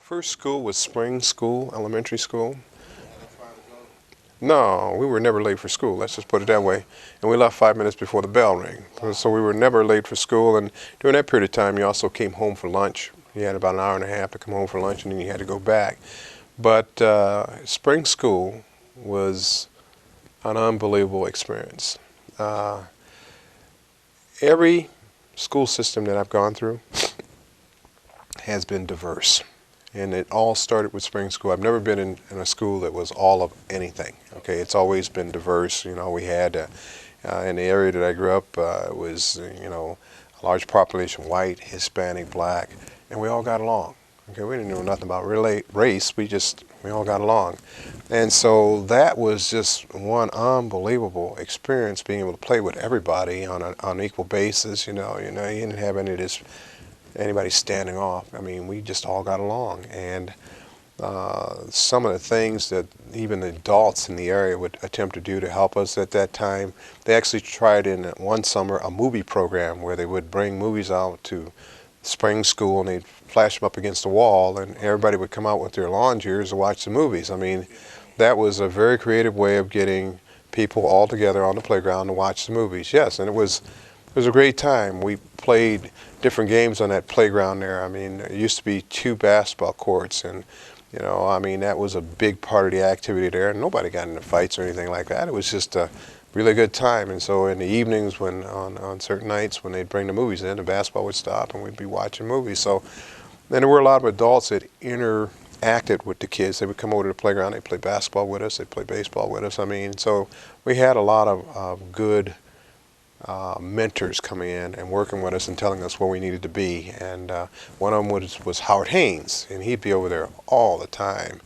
First school was spring school, elementary school. No, we were never late for school. Let's just put it that way. And we left 5 minutes before the bell rang. So we were never late for school. And during that period of time, you also came home for lunch. You had about an hour and a half to come home for lunch, and then you had to go back. But spring school was an unbelievable experience. Every school system that I've gone through has been diverse. And it all started with spring school. I've never been in a school that was all of anything. Okay, it's always been diverse. You know, we had in the area that I grew up, it was a large population, white, Hispanic, black, and we all got along. Okay, we didn't know nothing about race. We all got along, and so that was just one unbelievable experience, being able to play with everybody on an equal basis. You didn't have anybody standing off. I mean, we just all got along, and some of the things that even the adults in the area would attempt to do to help us at that time, they actually tried in one summer a movie program where they would bring movies out to spring school and they'd flash them up against the wall, and everybody would come out with their lawn chairs to watch the movies. I mean, that was a very creative way of getting people all together on the playground to watch the movies. Yes, and it was a great time. We played different games on that playground there. I mean, there used to be 2 basketball courts, and I mean, that was a big part of the activity there. And nobody got into fights or anything like that. It was just a really good time. And so in the evenings, when on certain nights when they'd bring the movies in, the basketball would stop and we'd be watching movies. So then there were a lot of adults that interacted with the kids. They would come over to the playground, they'd play basketball with us, they'd play baseball with us. I mean, so we had a lot of good mentors coming in and working with us and telling us where we needed to be. And one of them was Howard Haynes, and he'd be over there all the time.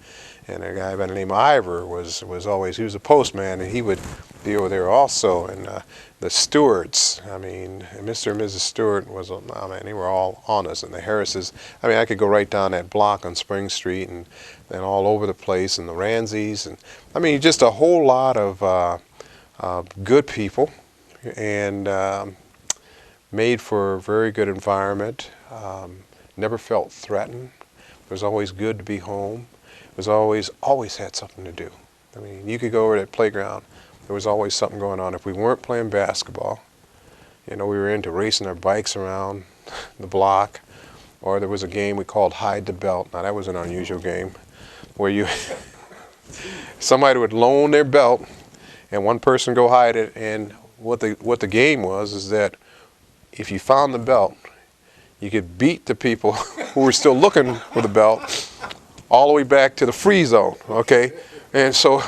And a guy by the name of Ivor was always, he was a postman, and he would be over there also. And the Stewarts, I mean, Mr. and Mrs. Stewart I mean, they were all on us. And the Harrises, I mean, I could go right down that block on Spring Street and all over the place, and the Ransies, and I mean, just a whole lot of good people, and made for a very good environment. Never felt threatened. It was always good to be home. It was always had something to do. I mean, you could go over to that playground. There was always something going on. If we weren't playing basketball, we were into racing our bikes around the block, or there was a game we called Hide the Belt. Now that was an unusual game, where somebody would loan their belt, and one person go hide it. And what the game was is that if you found the belt, you could beat the people who were still looking for the belt all the way back to the free zone, okay? And so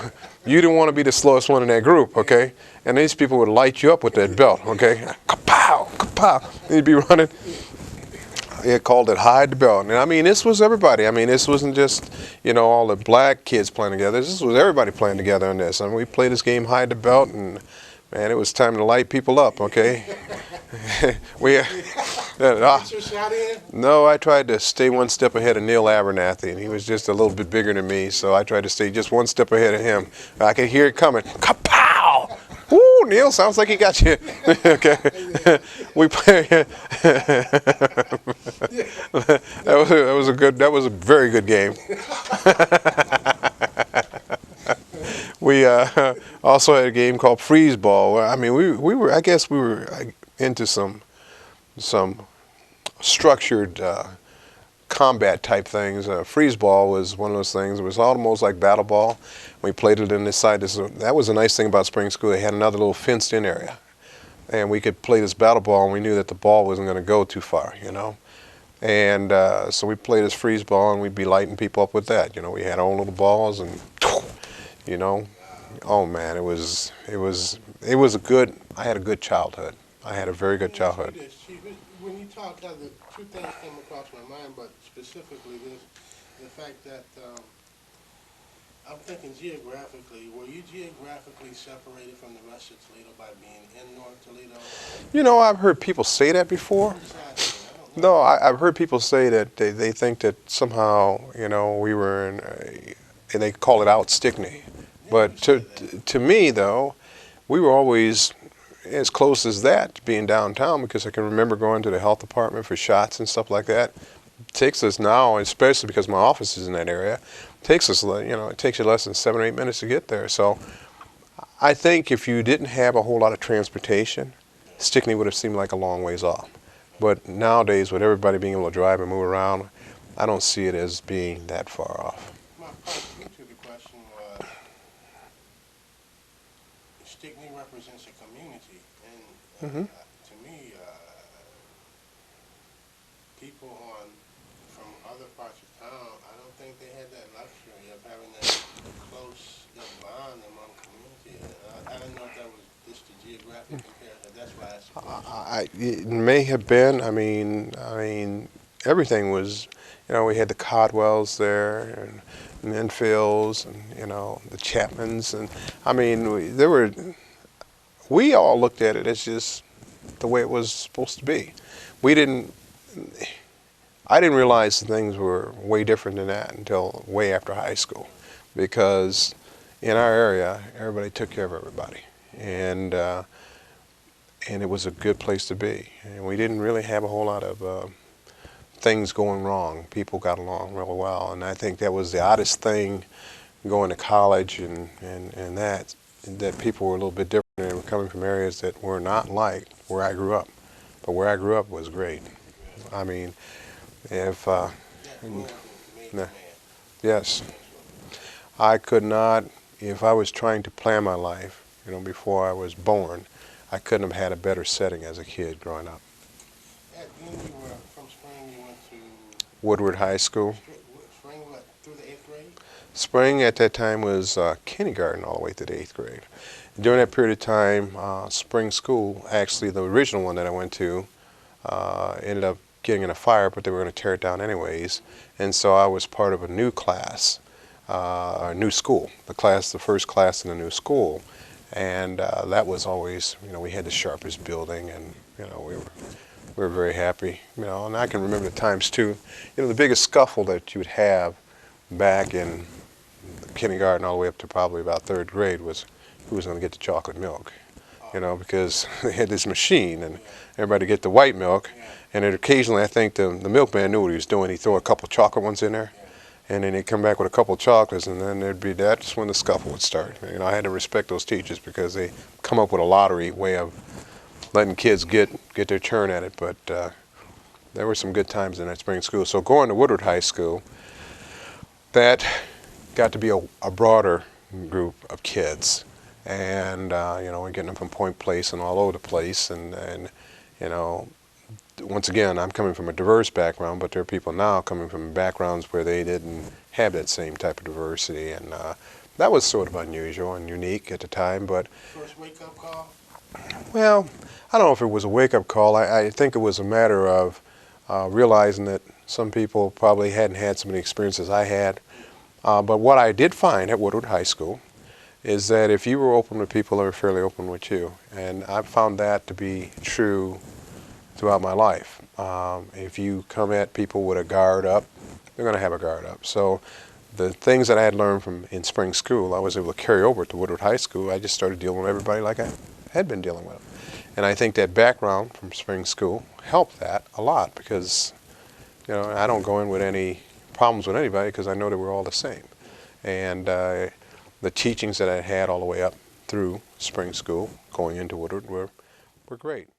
you didn't want to be the slowest one in that group, okay? And these people would light you up with that belt, okay? Kapow, kapow. And you'd be running. They called it Hide the Belt. And I mean, this was everybody. I mean, this wasn't just, all the black kids playing together. This was everybody playing together on this. I mean, we played this game Hide the Belt, and man, it was time to light people up, okay? No, I tried to stay one step ahead of Neil Abernathy, and he was just a little bit bigger than me, so I tried to stay just one step ahead of him. I could hear it coming. Kapow! Woo, Neil, sounds like he got you. Okay. We play. That was a very good game. We also had a game called Freeze Ball. I mean, we were into some structured combat type things. Freeze Ball was one of those things. It was almost like battle ball. We played it in this side. That was a nice thing about spring school. They had another little fenced-in area, and we could play this battle ball, and we knew that the ball wasn't going to go too far, And so we played this freeze ball, and we'd be lighting people up with that. We had our own little balls, and oh man, it was a good. I had a good childhood. I had a very good childhood. When you talk, the two things came across my mind, but specifically the fact that I'm thinking geographically. Were you geographically separated from the rest of Toledo by being in North Toledo? I've heard people say that before. No, I've heard people say that they think that somehow, we were and they call it out Stickney. But to me, though, we were always as close as that to being downtown, because I can remember going to the health department for shots and stuff like that. takes us now, especially because my office is in that area, takes us, it takes you less than 7 or 8 minutes to get there. So I think if you didn't have a whole lot of transportation, Stickney would have seemed like a long ways off. But nowadays, with everybody being able to drive and move around, I don't see it as being that far off. My part two to the question was, Stickney represents a community, and Hmm. to me, people from other parts of town, I don't think they had that luxury of having that close bond among community. I didn't know if that was just a geographic comparison. That's why I asked the question. It may have been. I mean, everything was. We had the Codwells there, and Enfields, and the Chapmans, and I mean, there were. We all looked at it as just the way it was supposed to be. We didn't. I didn't realize things were way different than that until way after high school, because in our area, everybody took care of everybody, and it was a good place to be. And we didn't really have a whole lot of things going wrong. People got along real well, and I think that was the oddest thing going to college and that people were a little bit different and were coming from areas that were not like where I grew up. But where I grew up was great. I mean, if That blend made the no, man. yes, That's what. I could not. If I was trying to plan my life, before I was born, I couldn't have had a better setting as a kid growing up. When you were from Spring, you went to Woodward High School. Spring, what, through the eighth grade? Spring at that time was kindergarten all the way to the 8th grade. During that period of time, Spring School, actually the original one that I went to, ended up getting in a fire, but they were going to tear it down anyways. And so I was part of a new class, a new school, the first class in the new school. And that was always, we had the sharpest building, and we were very happy. And I can remember the times too. The biggest scuffle that you would have back in kindergarten all the way up to probably about 3rd grade was who was going to get the chocolate milk. Because they had this machine, and Yeah, everybody get the white milk, yeah, and then occasionally I think the milkman knew what he was doing. He'd throw a couple chocolate ones in there, yeah. and then he'd come back with a couple chocolates, and then that's when the scuffle would start. I had to respect those teachers because they come up with a lottery way of letting kids get their turn at it. But there were some good times in that spring school. So going to Woodward High School, that got to be a broader group of kids, and we're getting them from Point Place and all over the place, and you know, once again, I'm coming from a diverse background, but there are people now coming from backgrounds where they didn't have that same type of diversity, and that was sort of unusual and unique at the time. But First wake-up call? well, I don't know if it was a wake-up call. I think it was a matter of realizing that some people probably hadn't had so many experiences I had. But what I did find at Woodward High School is that if you were open with people, they were fairly open with you. And I've found that to be true throughout my life. If you come at people with a guard up, they're going to have a guard up. So the things that I had learned from in spring school, I was able to carry over to Woodward High School. I just started dealing with everybody like I had been dealing with them. And I think that background from spring school helped that a lot because, I don't go in with any problems with anybody because I know that we're all the same. And the teachings that I had all the way up through spring school, going into Woodward, were great.